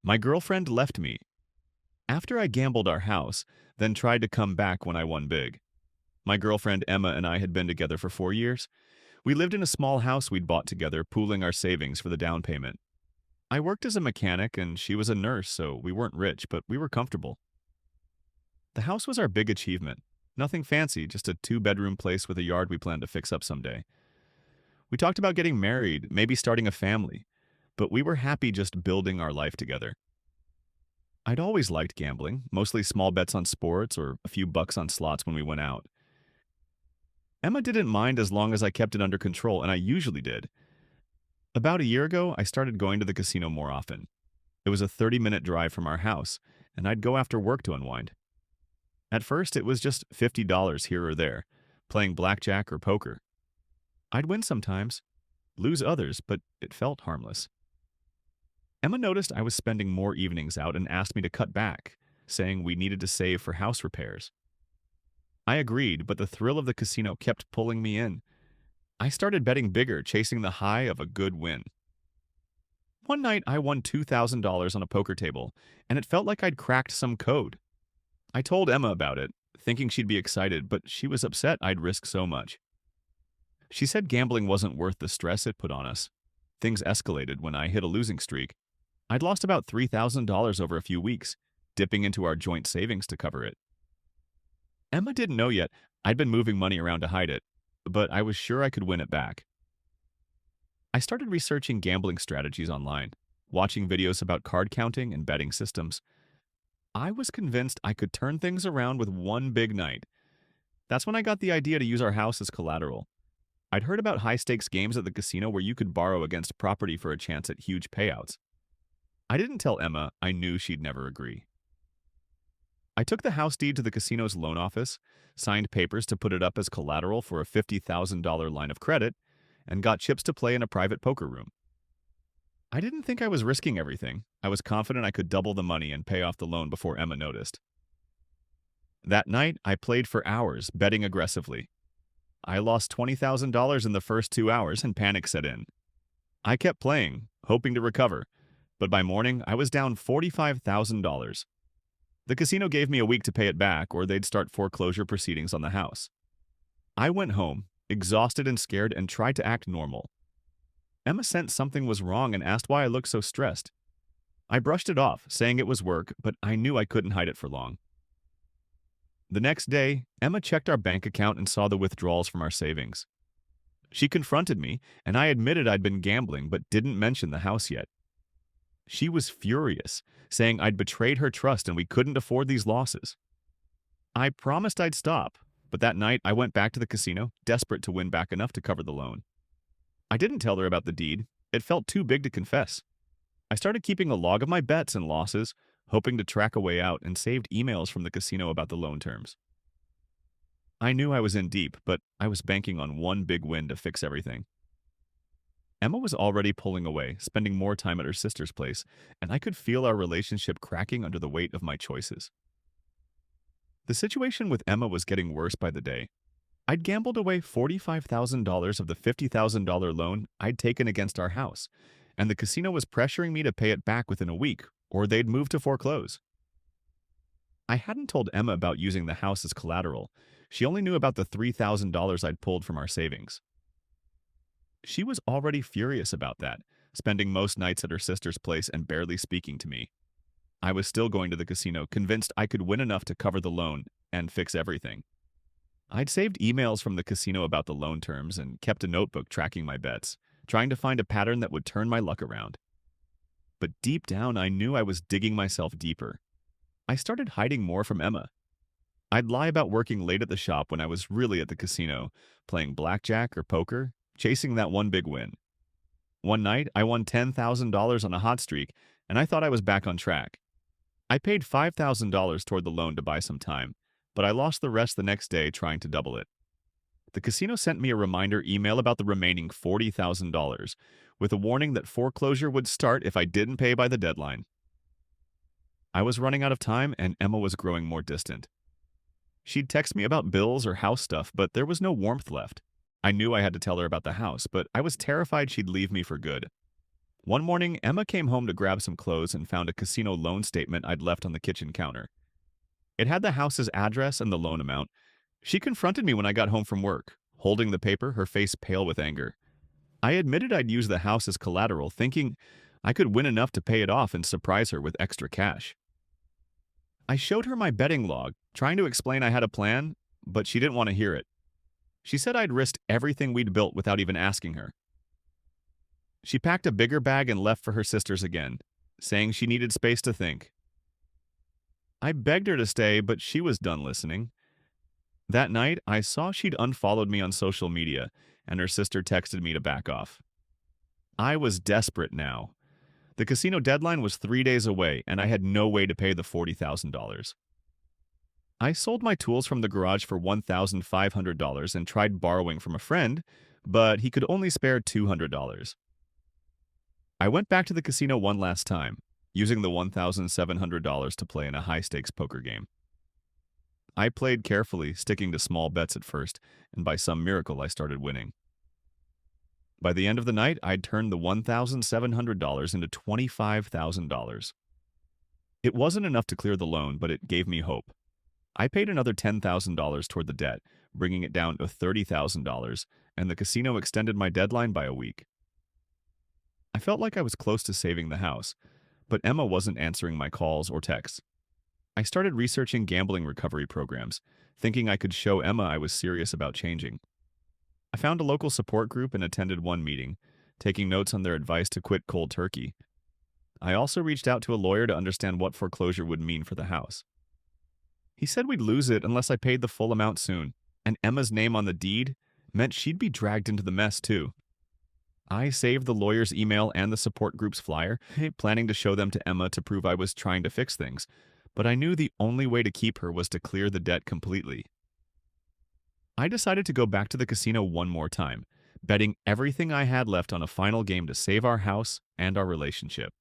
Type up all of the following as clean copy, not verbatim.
My girlfriend left me after I gambled our house, then tried to come back when I won big. My girlfriend Emma and I had been together for 4 years. We lived in a small house we'd bought together, pooling our savings for the down payment. I worked as a mechanic and she was a nurse, so we weren't rich, but we were comfortable. The house was our big achievement. Nothing fancy, just a two-bedroom place with a yard we planned to fix up someday. We talked about getting married, maybe starting a family, but we were happy just building our life together. I'd always liked gambling, mostly small bets on sports or a few bucks on slots when we went out. Emma didn't mind as long as I kept it under control, and I usually did. About a year ago, I started going to the casino more often. It was a 30-minute drive from our house, and I'd go after work to unwind. At first, it was just $50 here or there, playing blackjack or poker. I'd win sometimes, lose others, but it felt harmless. Emma noticed I was spending more evenings out and asked me to cut back, saying we needed to save for house repairs. I agreed, but the thrill of the casino kept pulling me in. I started betting bigger, chasing the high of a good win. One night, I won $2,000 on a poker table, and it felt like I'd cracked some code. I told Emma about it, thinking she'd be excited, but she was upset I'd risk so much. She said gambling wasn't worth the stress it put on us. Things escalated when I hit a losing streak. I'd lost about $3,000 over a few weeks, dipping into our joint savings to cover it. Emma didn't know yet I'd been moving money around to hide it, but I was sure I could win it back. I started researching gambling strategies online, watching videos about card counting and betting systems. I was convinced I could turn things around with one big night. That's when I got the idea to use our house as collateral. I'd heard about high-stakes games at the casino where you could borrow against property for a chance at huge payouts. I didn't tell Emma. I knew she'd never agree. I took the house deed to the casino's loan office, signed papers to put it up as collateral for a $50,000 line of credit, and got chips to play in a private poker room. I didn't think I was risking everything. I was confident I could double the money and pay off the loan before Emma noticed. That night, I played for hours, betting aggressively. I lost $20,000 in the first 2 hours and panic set in. I kept playing, hoping to recover, but by morning, I was down $45,000. The casino gave me a week to pay it back, or they'd start foreclosure proceedings on the house. I went home, exhausted and scared, and tried to act normal. Emma sensed something was wrong and asked why I looked so stressed. I brushed it off, saying it was work, but I knew I couldn't hide it for long. The next day, Emma checked our bank account and saw the withdrawals from our savings. She confronted me, and I admitted I'd been gambling but didn't mention the house yet. She was furious, saying I'd betrayed her trust and we couldn't afford these losses. I promised I'd stop, but that night I went back to the casino, desperate to win back enough to cover the loan. I didn't tell her about the deed. It felt too big to confess. I started keeping a log of my bets and losses, hoping to track a way out, and saved emails from the casino about the loan terms. I knew I was in deep, but I was banking on one big win to fix everything. Emma was already pulling away, spending more time at her sister's place, and I could feel our relationship cracking under the weight of my choices. The situation with Emma was getting worse by the day. I'd gambled away $45,000 of the $50,000 loan I'd taken against our house, and the casino was pressuring me to pay it back within a week, or they'd move to foreclose. I hadn't told Emma about using the house as collateral. She only knew about the $3,000 I'd pulled from our savings. She was already furious about that, spending most nights at her sister's place and barely speaking to me. I was still going to the casino, convinced I could win enough to cover the loan and fix everything. I'd saved emails from the casino about the loan terms and kept a notebook tracking my bets, trying to find a pattern that would turn my luck around. But deep down, I knew I was digging myself deeper. I started hiding more from Emma. I'd lie about working late at the shop when I was really at the casino, playing blackjack or poker, chasing that one big win. One night, I won $10,000 on a hot streak, and I thought I was back on track. I paid $5,000 toward the loan to buy some time, but I lost the rest the next day trying to double it. The casino sent me a reminder email about the remaining $40,000, with a warning that foreclosure would start if I didn't pay by the deadline. I was running out of time, and Emma was growing more distant. She'd text me about bills or house stuff, but there was no warmth left. I knew I had to tell her about the house, but I was terrified she'd leave me for good. One morning, Emma came home to grab some clothes and found a casino loan statement I'd left on the kitchen counter. It had the house's address and the loan amount. She confronted me when I got home from work, holding the paper, her face pale with anger. I admitted I'd used the house as collateral, thinking I could win enough to pay it off and surprise her with extra cash. I showed her my betting log, trying to explain I had a plan, but she didn't want to hear it. She said I'd risked everything we'd built without even asking her. She packed a bigger bag and left for her sister's again, saying she needed space to think. I begged her to stay, but she was done listening. That night, I saw she'd unfollowed me on social media, and her sister texted me to back off. I was desperate now. The casino deadline was 3 days away, and I had no way to pay the $40,000. I sold my tools from the garage for $1,500 and tried borrowing from a friend, but he could only spare $200. I went back to the casino one last time, using the $1,700 to play in a high-stakes poker game. I played carefully, sticking to small bets at first, and by some miracle I started winning. By the end of the night, I'd turned the $1,700 into $25,000. It wasn't enough to clear the loan, but it gave me hope. I paid another $10,000 toward the debt, bringing it down to $30,000, and the casino extended my deadline by a week. I felt like I was close to saving the house, but Emma wasn't answering my calls or texts. I started researching gambling recovery programs, thinking I could show Emma I was serious about changing. I found a local support group and attended one meeting, taking notes on their advice to quit cold turkey. I also reached out to a lawyer to understand what foreclosure would mean for the house. He said we'd lose it unless I paid the full amount soon, and Emma's name on the deed meant she'd be dragged into the mess too. I saved the lawyer's email and the support group's flyer, planning to show them to Emma to prove I was trying to fix things, but I knew the only way to keep her was to clear the debt completely. I decided to go back to the casino one more time, betting everything I had left on a final game to save our house and our relationship.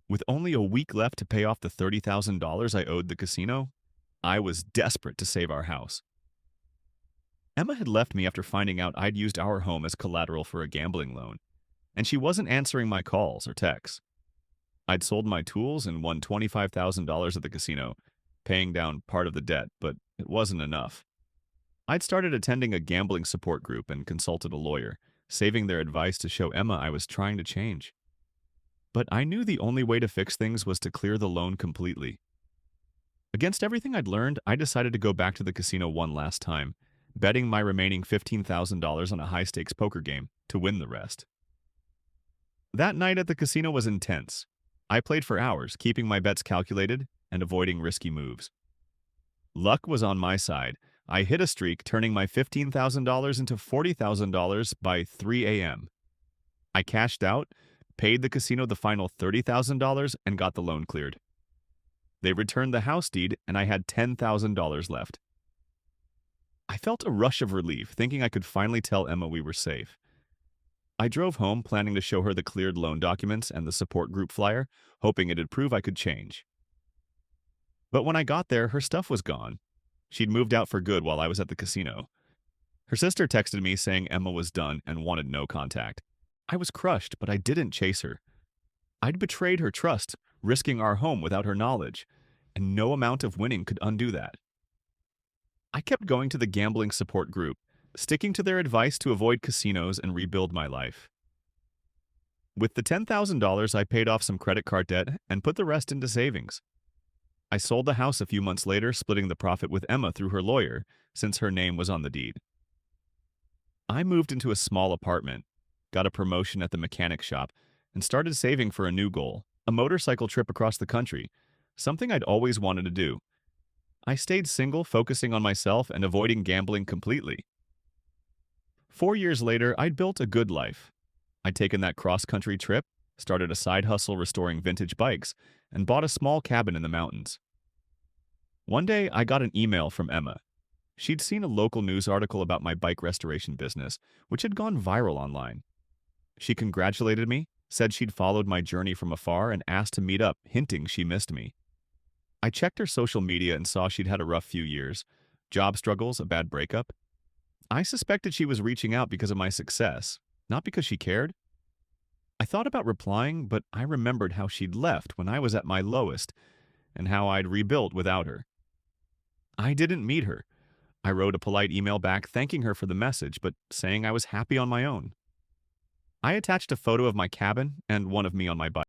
With only a week left to pay off the $30,000 I owed the casino, I was desperate to save our house. Emma had left me after finding out I'd used our home as collateral for a gambling loan, and she wasn't answering my calls or texts. I'd sold my tools and won $25,000 at the casino, paying down part of the debt, but it wasn't enough. I'd started attending a gambling support group and consulted a lawyer, saving their advice to show Emma I was trying to change. But I knew the only way to fix things was to clear the loan completely. Against everything I'd learned, I decided to go back to the casino one last time, betting my remaining $15,000 on a high-stakes poker game to win the rest. That night at the casino was intense. I played for hours, keeping my bets calculated and avoiding risky moves. Luck was on my side. I hit a streak, turning my $15,000 into $40,000 by 3 a.m. I cashed out, paid the casino the final $30,000, and got the loan cleared. They returned the house deed, and I had $10,000 left. I felt a rush of relief, thinking I could finally tell Emma we were safe. I drove home, planning to show her the cleared loan documents and the support group flyer, hoping it'd prove I could change. But when I got there, her stuff was gone. She'd moved out for good while I was at the casino. Her sister texted me saying Emma was done and wanted no contact. I was crushed, but I didn't chase her. I'd betrayed her trust, risking our home without her knowledge, and no amount of winning could undo that. I kept going to the gambling support group, sticking to their advice to avoid casinos and rebuild my life. With the $10,000, I paid off some credit card debt and put the rest into savings. I sold the house a few months later, splitting the profit with Emma through her lawyer, since her name was on the deed. I moved into a small apartment, got a promotion at the mechanic shop, and started saving for a new goal, a motorcycle trip across the country, something I'd always wanted to do. I stayed single, focusing on myself and avoiding gambling completely. 4 years later, I'd built a good life. I'd taken that cross-country trip, started a side hustle restoring vintage bikes, and bought a small cabin in the mountains. One day, I got an email from Emma. She'd seen a local news article about my bike restoration business, which had gone viral online. She congratulated me, said she'd followed my journey from afar, and asked to meet up, hinting she missed me. I checked her social media and saw she'd had a rough few years, job struggles, a bad breakup. I suspected she was reaching out because of my success, not because she cared. I I thought about replying, but I remembered how she'd left when I was at my lowest and how I'd rebuilt without her. I didn't meet her. I wrote a polite email back thanking her for the message, but saying I was happy on my own. I attached a photo of my cabin and one of me on my bike.